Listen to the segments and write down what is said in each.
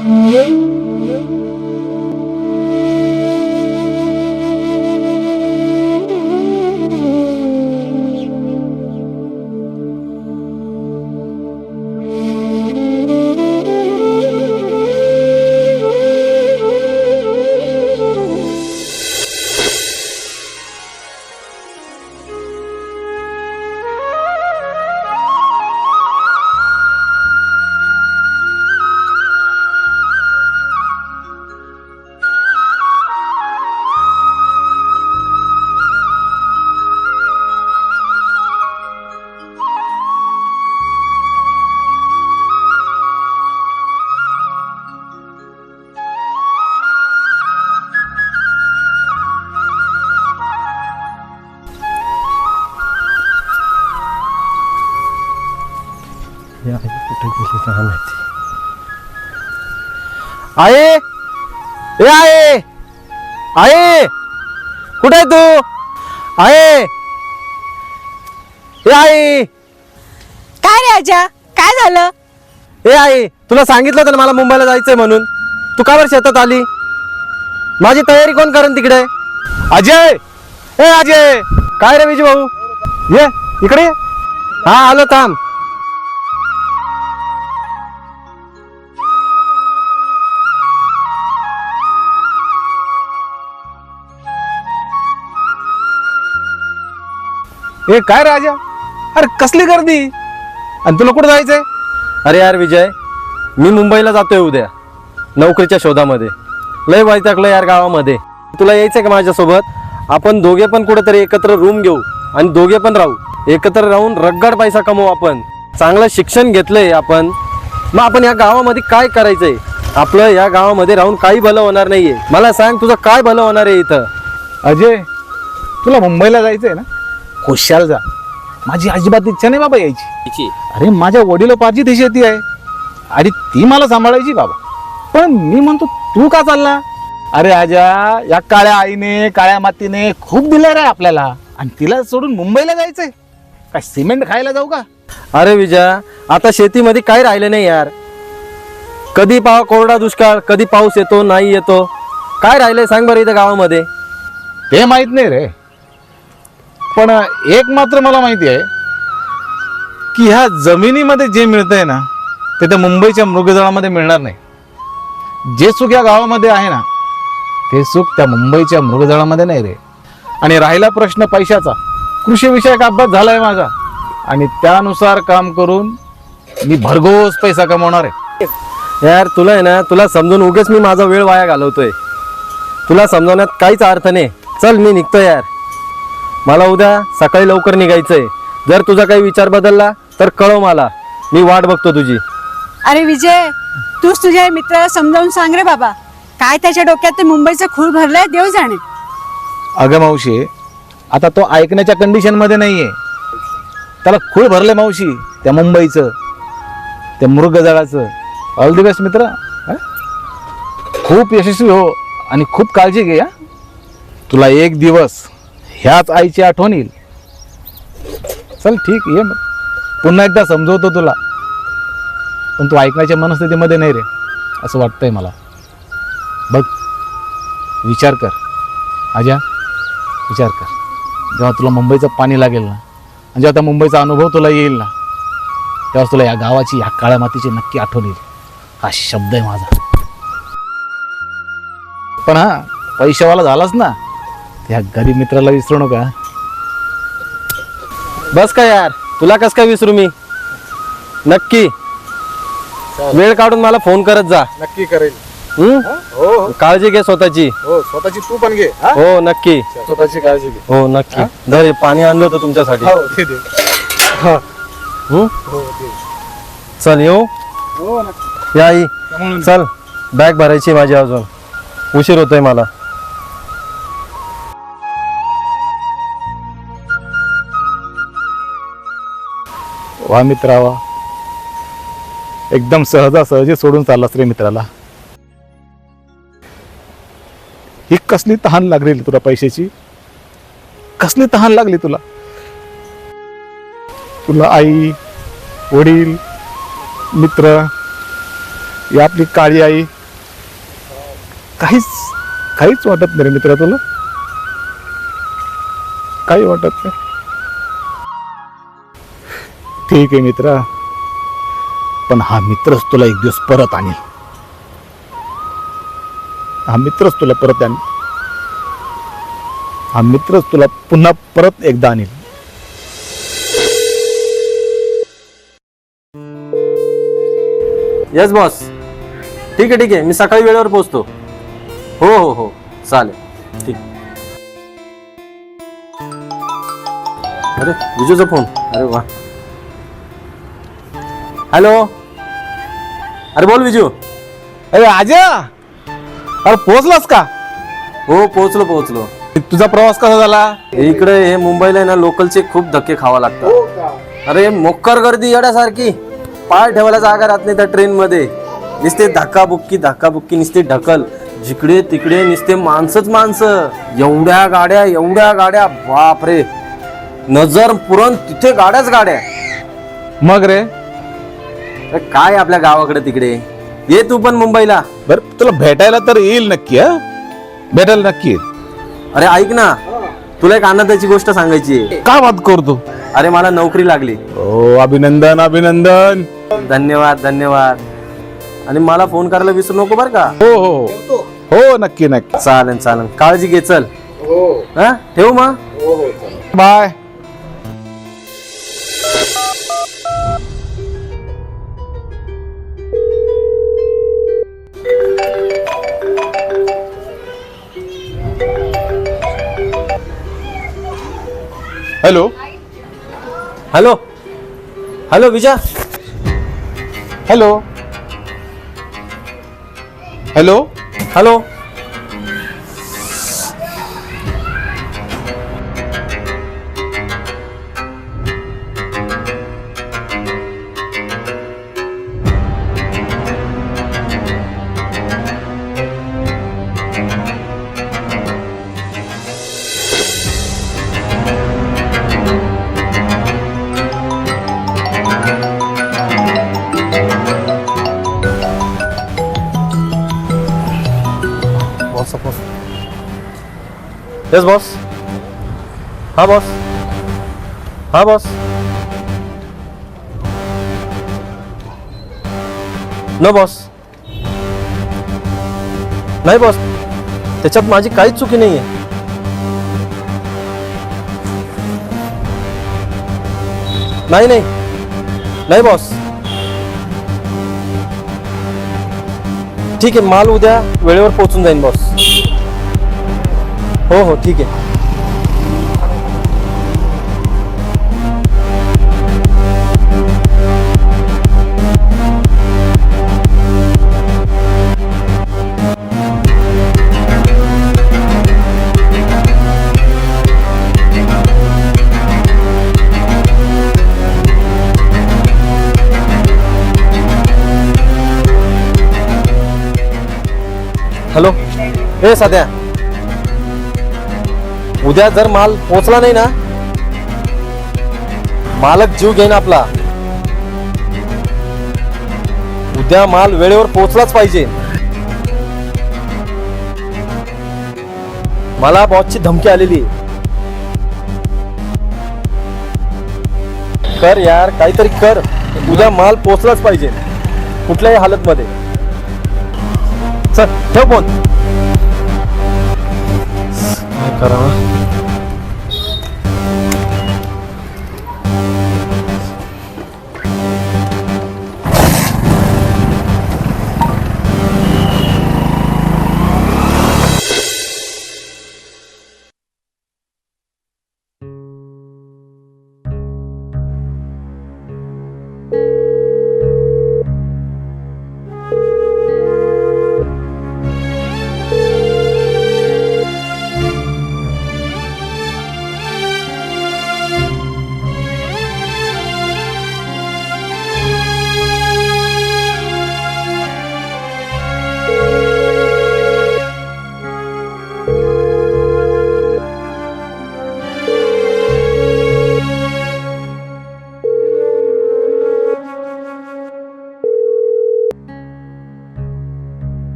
कुठे गेली काय माहिती. आहे ए आहे आहे कुठे आहे तू? आहे ए आहे. काय रे आजा, काय झालं? ए आहे, तुला सांगितलं होतं ना मला मुंबईला जायचंय म्हणून. तू का बरं शेतात आली? माझी तयारी कोण करेन तिकडे? अजय ए अजय. काय रे विजू भाऊ, ये इकडे. हा आलो, थांब. ए काय राजा, अरे कसली गर्दी, आणि तुला कुठं जायचंय? अरे यार विजय, मी मुंबईला जातोय उद्या नोकरीच्या शोधामध्ये. लय वैतागलं यार गावामध्ये. तुला यायचंय का माझ्यासोबत? आपण दोघे पण कुठेतरी एकत्र रूम घेऊ आणि दोघे पण राहू. एकत्र राहून रगड पैसा कमवू. आपण चांगलं शिक्षण घेतलंय आपण. मग आपण या गावामध्ये काय करायचंय? आपलं या गावामध्ये राहून काही भलं होणार नाहीये. मला सांग, तुझं काय भलं होणार आहे इथं? अजय, तुला मुंबईला जायचंय ना, खुशाल जा. माझी अजिबात इच्छा नाही बाबा यायची. अरे माझ्या वडिलोपार्जित ही शेती आहे आणि ती मला सांभाळायची बाबा. पण मी म्हणतो तू का चालला? अरे आजा, या काळ्या आईने काळ्या मातीने खूप दिलं रे आपल्याला, आणि तिला सोडून मुंबईला जायचंय? काय सिमेंट खायला जाऊ का? अरे विजय, आता शेतीमध्ये काही राहिलं नाही यार. कधी कोरडा दुष्काळ, कधी पाऊस येतो नाही येतो. काय राहिलंय सांग बरं इथं गावामध्ये? ते माहित नाही रे, पण एक मात्र मला माहिती आहे की ह्या जमिनीमध्ये जे मिळतंय ना, ते त्या मुंबईच्या मृगजळामध्ये मिळणार नाही. जे सुख या गावामध्ये आहे ना, ते सुख त्या मुंबईच्या मृगजळामध्ये नाही रे. आणि राहिला प्रश्न पैशाचा, कृषी विषयक अभ्यास झालाय माझा, आणि त्यानुसार काम करून मी भरघोस पैसा कमवणार आहे. यार तुला आहे ना, तुला समजून उगेच मी माझा वेळ वाया घालवतोय. तुला समजवण्यात काहीच अर्थ नाही. चल मी निघतो यार. मला उद्या सकाळी लवकर निघायचंय. जर तुझा काही विचार बदलला तर कळव मला. मी वाट बघतो तुझी. अरे विजय, तूच तुझ्या मित्राला समजावून सांग रे बाबा. काय त्याच्या डोक्यात ते मुंबईचं खूळ भरलंय देव जाणे. अगं मावशी, आता तो ऐकण्याच्या कंडिशन मध्ये नाहीये. त्याला खूळ भरले मावशी त्या मुंबईचं, त्या मृगजळाचं. ऑल दी बेस्ट मित्र. खूप यशस्वी हो आणि खूप काळजी घे. तुला एक दिवस ह्याच आईची आठवण येईल. चल ठीक, ये मग. पुन्हा एकदा समजवतो तुला, पण तू ऐकण्याच्या मनस्थितीमध्ये नाही रे, असं वाटतंय मला. बघ, विचार कर आजा, विचार कर. जेव्हा तुला मुंबईचं पाणी लागेल ना, आणि जेव्हा त्या मुंबईचा अनुभव तुला येईल ना, तेव्हा तुला या गावाची, ह्या काळ्या मातीची नक्की आठवण येईल. हा शब्द आहे माझा. पण हा पैशावाला झालास ना, त्या गरीब मित्राला विसरू नका. बस का यार, तुला कस काय विसरू मी? नक्की वेळ काढून मला फोन करत जा. नक्की करेल. हो, काळजी घे स्वतःची. हो, स्वतःची तू पण घे. हो नक्की, स्वतःची काळजी घे. हो नक्की. धर, पाणी आणलं होतं तुमच्यासाठी. चल येऊ. या आई, चल. बॅग भरायची माझी, अजून उशीर होतोय मला. वा मित्रा वा, एकदम सहजासहजी सोडून चाललास रे मित्राला. ही कसली तहान लागली तुला पैशाची? कसली तहान लागली तुला? तुला आई, वडील, मित्र ही आपली काळी आई काहीच काहीच वाटत नाही रे मित्रा तुला काही वाटत नाही ठीक आहे मित्रा पण हा मित्रच तुला एक दिवस परत आणील हा मित्रच तुला परत आणील हा मित्रच तुला पुन्हा परत एकदा आणील येस बॉस ठीक आहे मी सकाळी वेळेवर पोहोचतो हो हो हो चालेल ठीक अरे विजूचा फोन अरे वा हॅलो अरे बोल विजू अरे आजा अरे पोहोचलास का हो पोहोचलो तुझा प्रवास कसा झाला इकडे हे मुंबईला आहे ना लोकलचे खूप धक्के खावा लागतात अरे मोक्कर गर्दी येण्यासारखी पाय ठेवायला जागा राहत नाही त्या ट्रेन मध्ये नुसते धक्काबुक्की नुसते ढकल जिकडे तिकडे नुसते माणसं एवढ्या गाड्या बाप रे नजर पुरण तिथे गाड्या मग रे अरे काय आपल्या गावाकडे तिकडे ये तू पण मुंबईला बर तुला भेटायला तर येईल नक्की भेटायला नक्की येईल अरे ऐक ना तुला एक आनंदाची गोष्ट सांगायची आहे. काय बात करतो अरे मला नोकरी लागली ओ अभिनंदन धन्यवाद आणि मला फोन करायला विसरू नको बर का हो नक्की चालेल काळजी घे चल हा ठेवू मग बाय हॅलो हॅलो विजय हॅलो हॅलो येस बॉस हा बॉस नो बॉस नाही बॉस त्याच्यात माझी काहीच चुकी नाहीये नाही बॉस ठीक आहे माल उद्या वेळेवर पोहोचून जाईन बॉस हो ठीक आहे हॅलो ए साध्या उद्या जर माल पोचला नाही ना मालक जीव घेईन आपला उद्या माल वेळेवर पोचलाच पाहिजे मला बॉसची धमकी आलेली कर यार काहीतरी कर उद्या माल पोचलाच पाहिजे कुठल्याही हालत मध्ये चल ठेव फोन काय करावं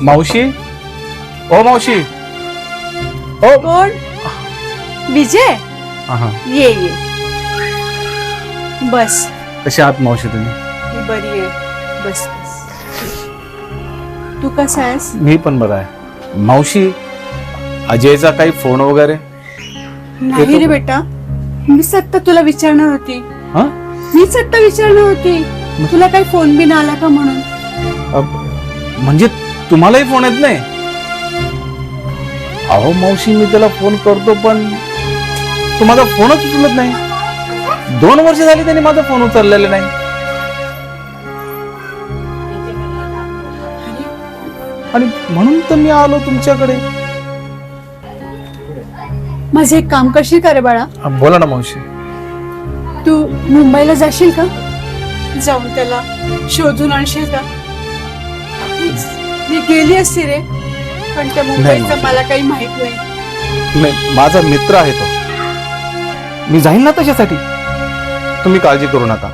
मावशी, ओ मावशी, ओ. कोण? विजय, हा, ये ये, बस. कशी आहात मावशी तुम्ही? मी बरी आहे, बस बस. तू कसा आहेस? मी पण बरा आहे. मावशी, अजयचा काही फोन वगैरे? नाही रे बेटा, मीच आत्ता तुला विचारणार होती. हा? मीच आत्ता विचारणार होती तुला काही फोन बिन आला का म्हणून. म्हणजे तुम्हालाही फोन येत नाही? अहो मावशी, मी त्याला फोन करतो पण तो माझा फोनच उचलत नाही. 2 वर्ष झाली त्याने माझा फोन उचललेला नाही. आणि म्हणून तर मी आलो तुमच्याकडे. माझं एक काम करशील का रे बाळा? बोला ना मावशी. तू मुंबईला जाशील का? जाऊन त्याला शोधून आणशील का? मी गेली असती रे, पण त्या मुंबईचं मला काही माहित नाही. नाही, माझा मित्र आहे तो. मी जाईल ना त्याच्यासाठी. तुम्ही काळजी करू नका,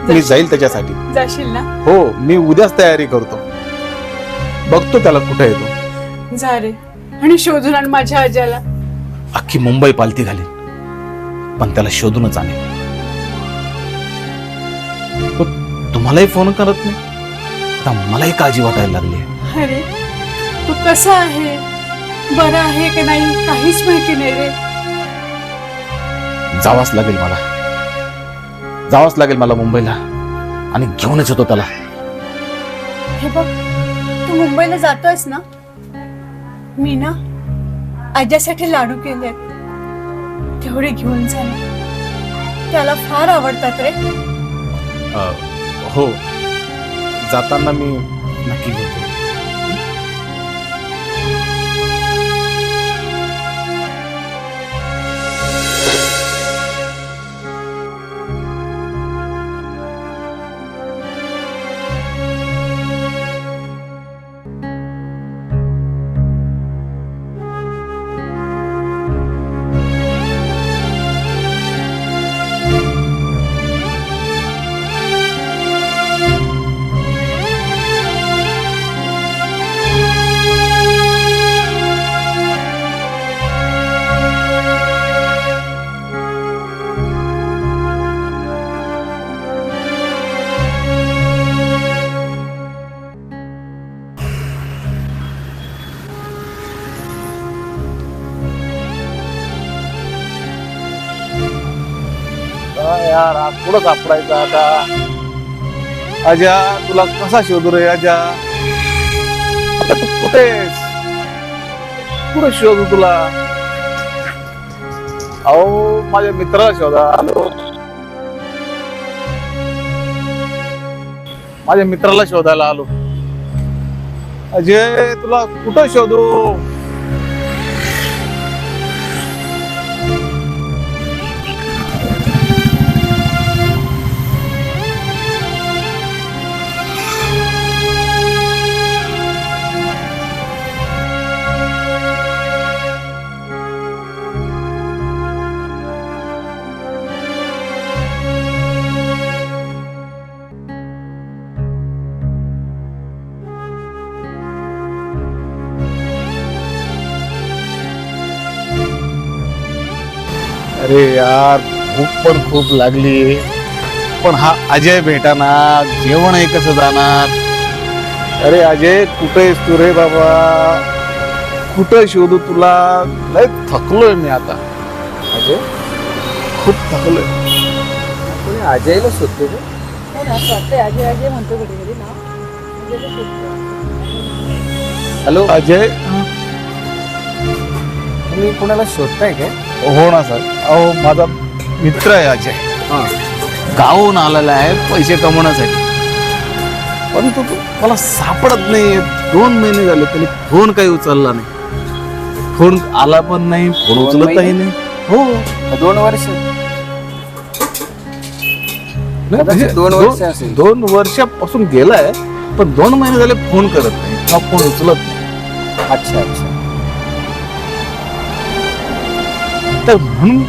मी जाईल त्याच्यासाठी. जाशील ना? हो, मी उद्याच तयारी करतो. बघतो त्याला कुठे येतो. जा रे, आणि शोधून आण माझ्या आज्याला. अख्खी मुंबई पालती घालीन, पण त्याला शोधूनच आणेल. तो तुम्हालाही फोन करत नाही. आता मलाही काळजी वाटायला लागली. अरे, तू कसा आहे, बरा आहे की नाही, काहीच माहिती नाही रे. जावाच लागेल मला मुंबईला, आणि घेऊनच येतो त्याला. हे बघ, तू मुंबईला जातोयस ना, मी ना आज्यासाठी लाडू केलेत, तेवढे घेऊन जा ना. त्याला फार आवडतात रे. हो, जाताना मी नक्की घेतो. यार, आज कुठं सापडायचं आता? अजा, तुला कसा शोधू रे अजा? आता तू कुठेस? कुठं शोधू तुला? अहो, माझ्या मित्राला शोधा. आलो, माझ्या मित्राला शोधायला आलो. अजय, तुला कुठं शोधू? अरे यार, भूक पण खूप लागली, पण हा अजय भेटाना. जेवण आहे कसं जाणार? अरे अजय, कुठे आहेस तू रे बाबा? कुठं शोधू तुला? लय थकलोय मी आता. अजय, खूप थकलोय. अजयला शोधतो हॅलो अजय, तुम्ही कोणाला शोधताय काय? हो ना सर. अहो, माझा मित्र आहे अजय. गावून आलेला आहे पैसे कमवण्यासाठी, परंतु तो मला सापडत नाही. 2 महिने झाले, त्याने फोन काही उचलला नाही. फोन आला पण नाही, फोन 2 उचलतही महिने? नाही. हो, 2 वर्ष. नाही, म्हणजे 2 वर्ष असेल. 2 वर्षापासून गेलाय, पण 2 महिने झाले फोन करत नाही, किंवा फोन उचलत नाही. अच्छा अच्छा. तर म्हणून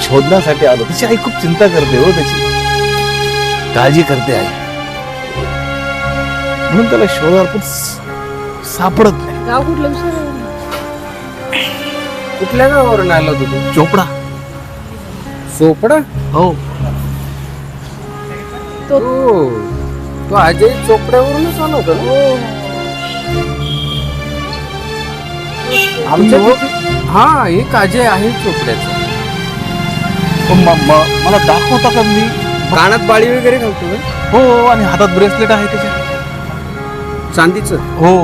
शोधण्यासाठी आलो. त्याची आई खूप चिंता करते हो, त्याची काळजी करते आई. म्हणून त्याला शोधायला पण सापडत नाही. गाव कुठलं विचार कुठल्या गावावरून आला होता तू? चोपडा. चोपडा? हो. तो अजय चोपड्यावरूनच आला होता ना? आमच्या हा एक अजय आहे चोपड्याचा. पण मला दाखवता का मी? कानात बाळी वगैरे घालतो ना? हो, आणि हातात ब्रेसलेट आहे त्याच्या. चांदीचं? हो,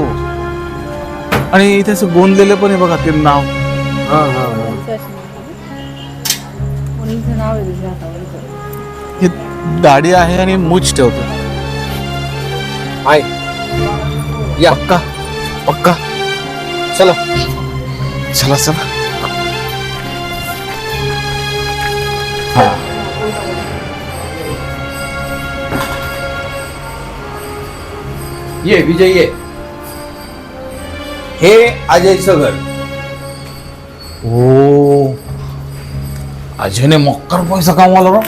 आणि इथे असं गोंदलेलं पण आहे बघा ते नाव. हा हा हा. हे दाढी आहे आणि मूछ ठेवतो. आहे या. पक्का पक्का. चला चला चला. हा. ये विजय ये. हे अजयचं घर. ओ, अजयने मक्कर पैसा कमावला बा.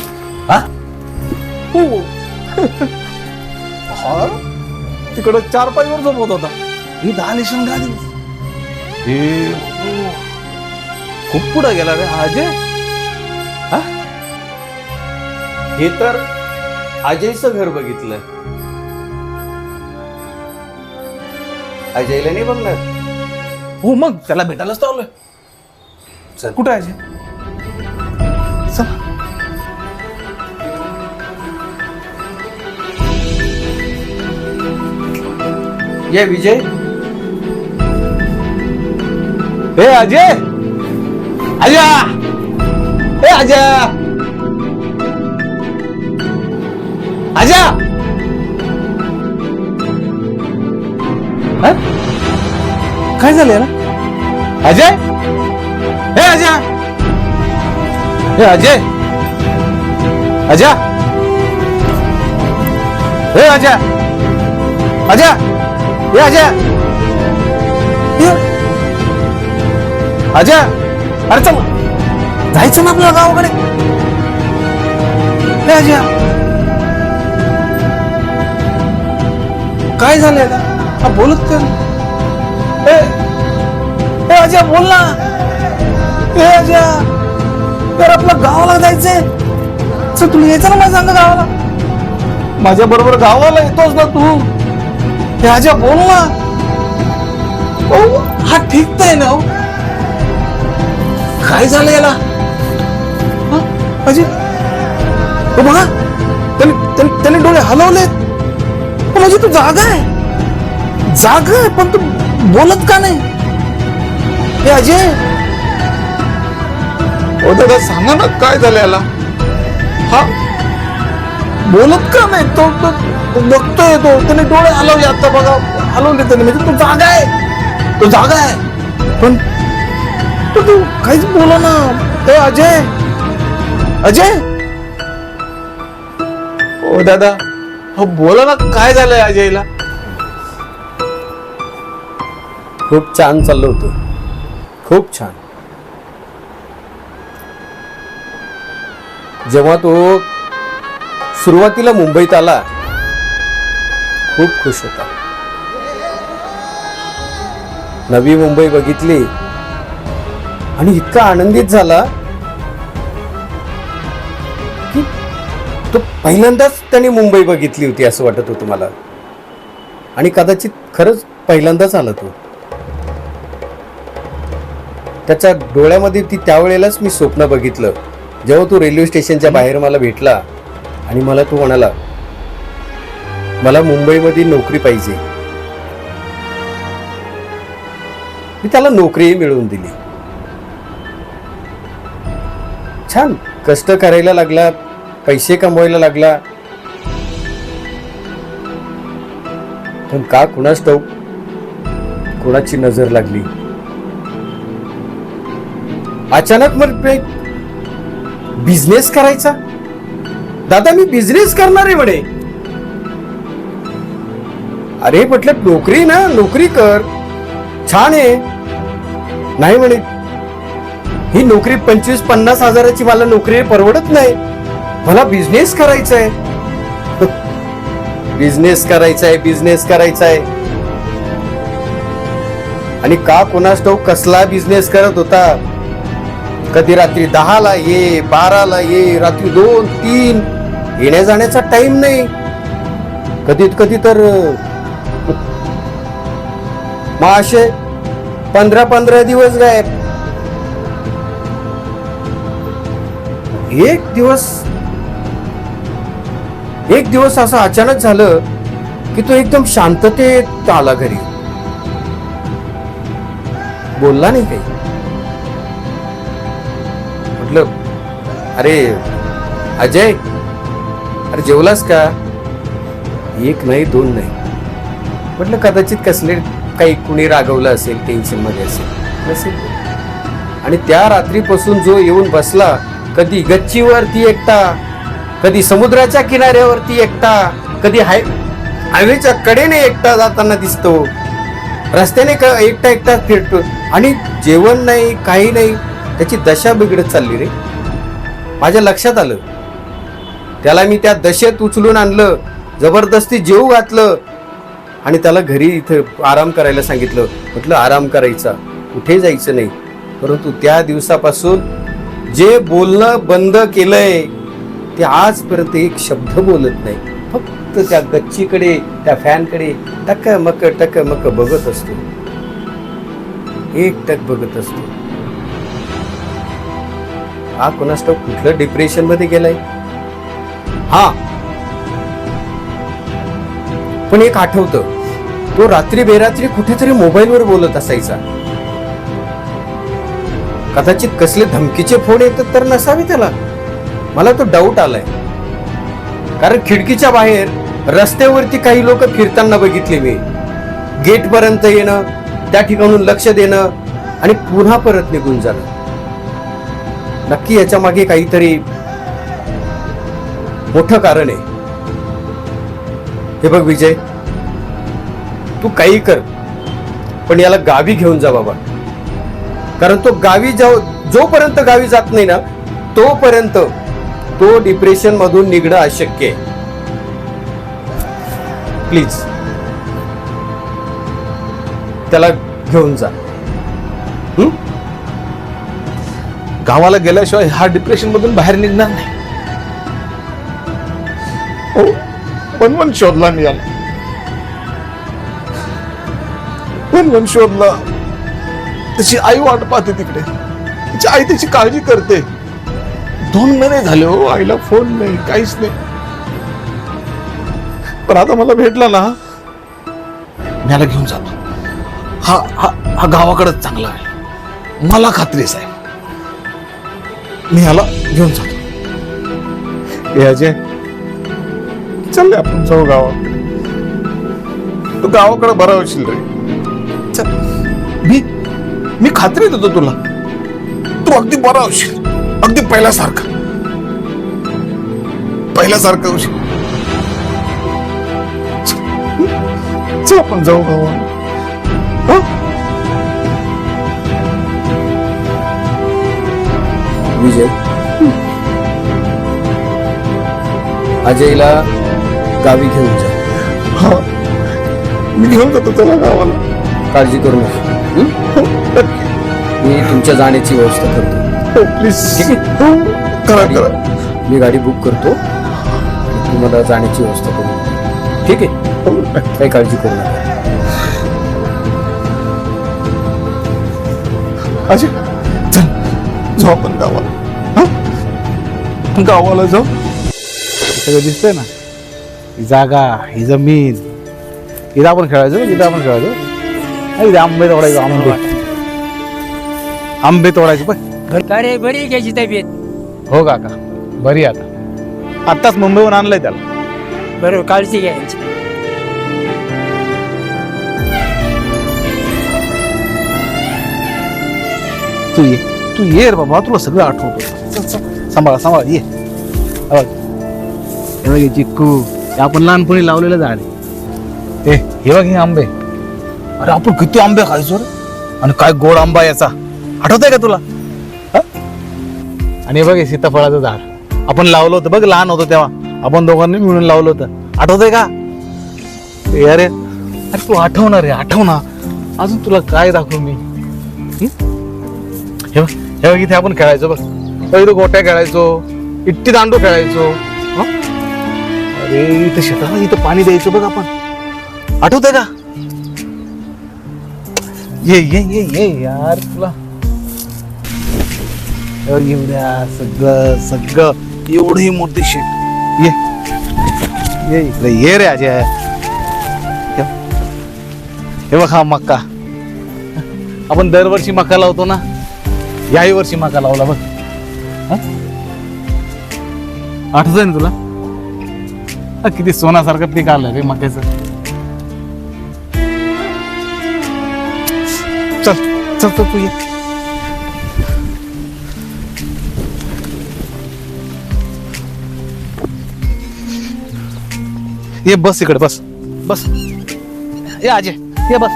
हा, तिकडं 4 पायवर झोपत होता. ही 10 लेशन गाडी. हे खूप पुढे गेला रे हा अजय. हा? हे तर अजयचं घर बघितलं. अजयला नाही बघणार. हो, मग त्याला भेटायलाच चाललोय. चल. कुठे आहे अजय? चला. ये विजय. ए अजय, अजय, ए अजय, अजय. हा? काय झालं याला? अजय, ए अजय, ए अजय, अजय, ए अजय, अजय, ए अजय, अजय, अरे चल जायचं ना आपल्या गावाकडे. ए अजय, काय झालंय ना? हा बोलत कर. ए अजय बोल ना. ए अजय, तर आपलं गावाला जायचंय. चल तुला यायचं ना माझ्या सांग गावाला. माझ्या बरोबर गावाला येतोस ना तू. हे अजय बोल ना. हा ठीक आहे ना? काय झालं याला? अजय, बघा त्याने डोळे हलवले. म्हणजे तू जागा आहे पण तू बोलत का नाही? हे अजय, ओ दादा सांगा ना काय झालं याला? हा बोलत का नाही? तो बघतोय, त्याने डोळे हलवले. आता बघा हलवले त्याने. म्हणजे तू जागा आहे पण तू काहीच बोला ना. हे अजय, ओ दादा हो बोला ना काय झालंय अजयला? खूप छान चाललं होतं. खूप छान. जेव्हा तो सुरुवातीला मुंबईत आला खूप खुश होता. नवी मुंबई बघितली आणि इतका आनंदित झाला की तो पहिल्यांदाच त्याने मुंबई बघितली होती असं वाटत होतं मला. आणि कदाचित खरंच पहिल्यांदाच आला तो. त्याच्या डोळ्यामध्ये ती त्यावेळेलाच मी स्वप्न बघितलं जेव्हा तो रेल्वे स्टेशनच्या बाहेर मला भेटला आणि मला तो म्हणाला मला मुंबईमध्ये नोकरी पाहिजे. मी त्याला नोकरीही मिळवून दिली. छान कष्ट करायला लागला, पैसे कमवायला लागला. पण का कुणास ठाऊक कुणाची नजर लागली. अचानक मग बिझनेस करायचा. दादा मी बिझनेस करणार आहे म्हणे. अरे म्हटलं नोकरी ना, नोकरी कर, छान आहे. नाही म्हणे ही नोकरी 25-50 हजाराची मला नोकरी परवडत नाही, मला बिझनेस करायचा आहे. बिझनेस करायचा आहे. आणि का कोणास ठाऊक कसला बिझनेस करत होता. कधी रात्री 10ला ये, 12ला ये, रात्री 2, 3 येण्या जाण्याचा टाइम नाही. कधी तर मग असे 15 दिवस गायब. एक दिवस असं अचानक झालं की तो एकदम शांततेत आला घरी. बोलला नाही काही. म्हटलं, अरे अजय, अरे जेवलास का? 1 नाही 2 नाही. म्हटलं कदाचित कसले काही कुणी रागवलं असेल, टेन्शन मध्ये असेल. आणि त्या रात्रीपासून जो येऊन बसला, कधी गच्चीवरती एकटा, कधी समुद्राच्या किनाऱ्यावरती एकटा, कधी हायवेच्या कडेने एकटा जाताना दिसतो, रस्त्याने एकटा फिरतो. आणि जेवण नाही, काही नाही. त्याची दशा बिघडत चालली रे. माझ्या लक्षात आलं. त्याला मी त्या दशेत उचलून आणलं, जबरदस्ती जेवू घातलं आणि त्याला घरी इथं आराम करायला सांगितलं. म्हटलं आराम करायचा, कुठे जायचं नाही. परंतु त्या दिवसापासून जे बोलणं बंद केलंय ते आजपर्यंत एक शब्द बोलत नाही. फक्त त्या गच्चीकडे, त्या फॅनकडे टकमक बघत असतो. एकटक बघत असतो. हा कोणास ठाऊक कुठलं डिप्रेशन मध्ये गेलाय. हा पण एक आठवतं, तो रात्री बेरात्री कुठेतरी मोबाईलवर बोलत असायचा. कदाचित कसले धमकीचे फोन येतात तर नसावे त्याला. मला तो डाऊट आलाय. कारण खिडकीच्या बाहेर रस्त्यावरती काही लोक फिरताना बघितले मी. गेट पर्यंत येणं, त्या ठिकाणून लक्ष देणं आणि पुन्हा परत निघून जाणं. नक्की याच्या मागे काहीतरी मोठं कारण आहे. हे बघ विजय, तू काही कर पण याला गावी घेऊन जा बाबा. कारण तो गावी जोपर्यंत गावी जात नाही ना, तोपर्यंत तो डिप्रेशन मधून निघणं अशक्य आहे. प्लीज त्याला घेऊन जा. गावाला गेल्याशिवाय हा डिप्रेशन मधून बाहेर निघणार नाही. पण शोधला मी याला. पण शोधला. त्याची आई वाट पाहते तिकडे. तिची आई त्याची काळजी करते. 2 महिने झाले हो, आईला फोन नाही, काहीच नाही. पण आता मला भेटला ना, मी याला घेऊन जातो. हा गावाकडेच चांगला आहे, मला खात्री आहे. मी ह्याला घेऊन जातो. हे अजय, चल आपण जाऊ गावाकडे. तू गावाकडे बरा होशील रे. चल, मी खात्री देतो तुला, तू अगदी बरा होशील. अगदी पहिल्यासारखं होशील. चल आपण जाऊ गावाला. विजय, अजयला गावी घेऊन जा. हा, मी घेऊन जातो त्याला गावाला. काळजी करू नका. मी तुमच्या जाण्याची व्यवस्था करतो. प्लीज. ठीक आहे, करा. मी गाडी बुक करतो. तुम्हाला जाण्याची व्यवस्था करू. ठीक आहे, काही काळजी करू नका. अजय, चल जाऊ आपण गावाला. गावाला जाऊ. सगळं दिसतंय ना, ही जागा, ही जमीन. इथं आपण खेळायचो. इथे आंबे तोडायचो. आंबे तोडायचे. पण अरे बरी घ्यायची तब्येत. हो काका, बरी. आताच मुंबईहून आणलंय त्याला. बरोबर, काळजी घ्यायची. तू ये रे बाबा, तुला सगळं आठवतो. सांभाळ ये. हे बघ चिक्कू, हे आपण लहानपणी लावलेलं झाड. हे बघ हे आंबे. अरे आपण किती आंबे खायचो रे. आणि काय गोड आंबा याचा, आठवतंय का तुला? आणि बघ हे सीताफळाचं झाड आपण लावलं होतं बघ, लहान होतो तेव्हा. आपण दोघांनी मिळून लावलं होतं, आठवतंय का? अरे तू आठव ना रे, आठव ना. अजून तुला काय दाखवू मी? हे बघ इथे आपण खेळायचो बघ. पहिलं गोट्या खेळायचो, इट्टी दांडू खेळायचो. हं? अरे इथं शेताला इथं पाणी द्यायचं बघ आपण. आठवतंय का? ये ये ये ये यार तुला एवढ्या सगळं एवढी मोठी शेत. ये ये इकडे ये रे अजय. हे बघ हा मक्का. आपण दरवर्षी मका लावतो ना, याही वर्षी मका लावला बघ. आठवतंय ना तुला? किती सोन्यासारखं पीक आलं रे मक्याचं. चल चल चल तू ये बस इकडे बस बस. ये अजय ये बस.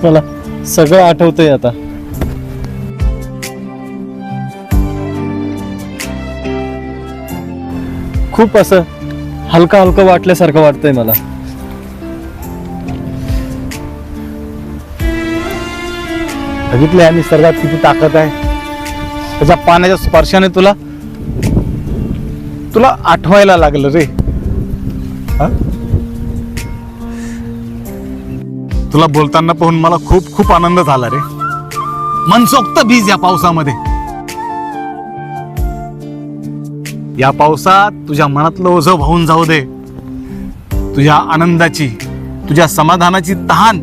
मला सगळं आठवतंय आता. खूप असं हलका हलका वाटल्यासारखं वाटतंय मला. बघितलं या निसर्गात किती ताकद आहे. त्याच्या पाण्याच्या स्पर्शाने तुला तुला आठवायला लागलं रे. तुला बोलताना पाहून मला खूप खूप आनंद झाला रे. मनसोक्त भिज या पावसामध्ये. या पावसात तुझ्या मनातलं ओझं वाहून जाऊ दे. तुझ्या आनंदाची, तुझ्या समाधानाची तहान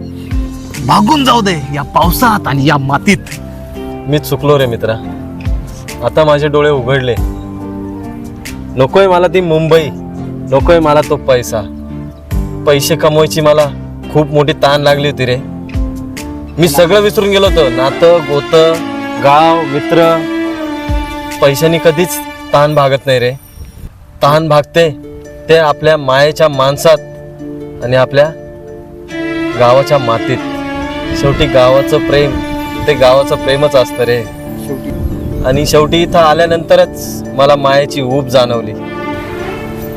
भागून जाऊ दे या पावसात आणि या मातीत. मी चुकलो रे मित्रा. आता माझे डोळे उघडले. नकोय मला ती मुंबई, नकोय मला तो पैसा. पैसे कमवायची मला खूप मोठी ताण लागली होती रे. मी सगळं विसरून गेलो होतो. नातं गोतं, गाव, मित्र. पैशाने कधीच ताण भागत नाही रे. ताण भागते ते आपल्या मायेच्या माणसात आणि आपल्या गावाच्या मातीत. शेवटी गावाचं प्रेम ते गावाचं प्रेमच असतं रे. आणि शेवटी इथं आल्यानंतरच मला मायेची ऊब जाणवली.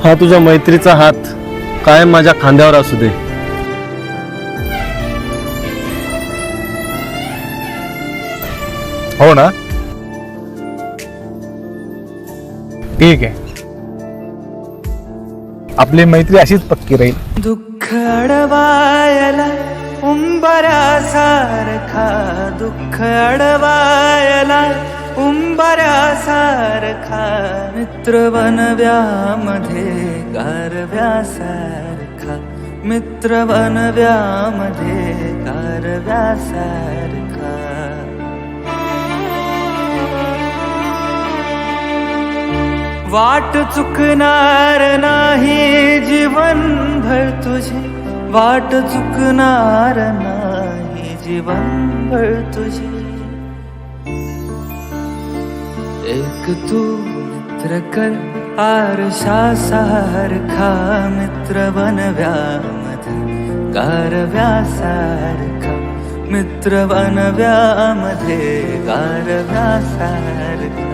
हा तुझ्या मैत्रीचा हात कायम माझ्या खांद्यावर असू दे. हो ना, ठीक आहे. आपली मैत्री अशीच पक्की राहील. दुःख अडवायला उंबऱ्यासारखा, दुःख अडवायला उंबऱ्यासारखा, मित्र बनव्यामध्ये गारव्यासारखा, मित्र बनव्यामध्ये गारव्यासारखा. वाट चुकणार नाही जीवनभर तुझी, वाट चुकणार नाही जीवनभर तुझी. एक तू मित्र कर आरशासारखा, मित्र बनव्यामध्ये गारव्यासारखा, मित्र बनव्यामध्ये गारव्यासारखा.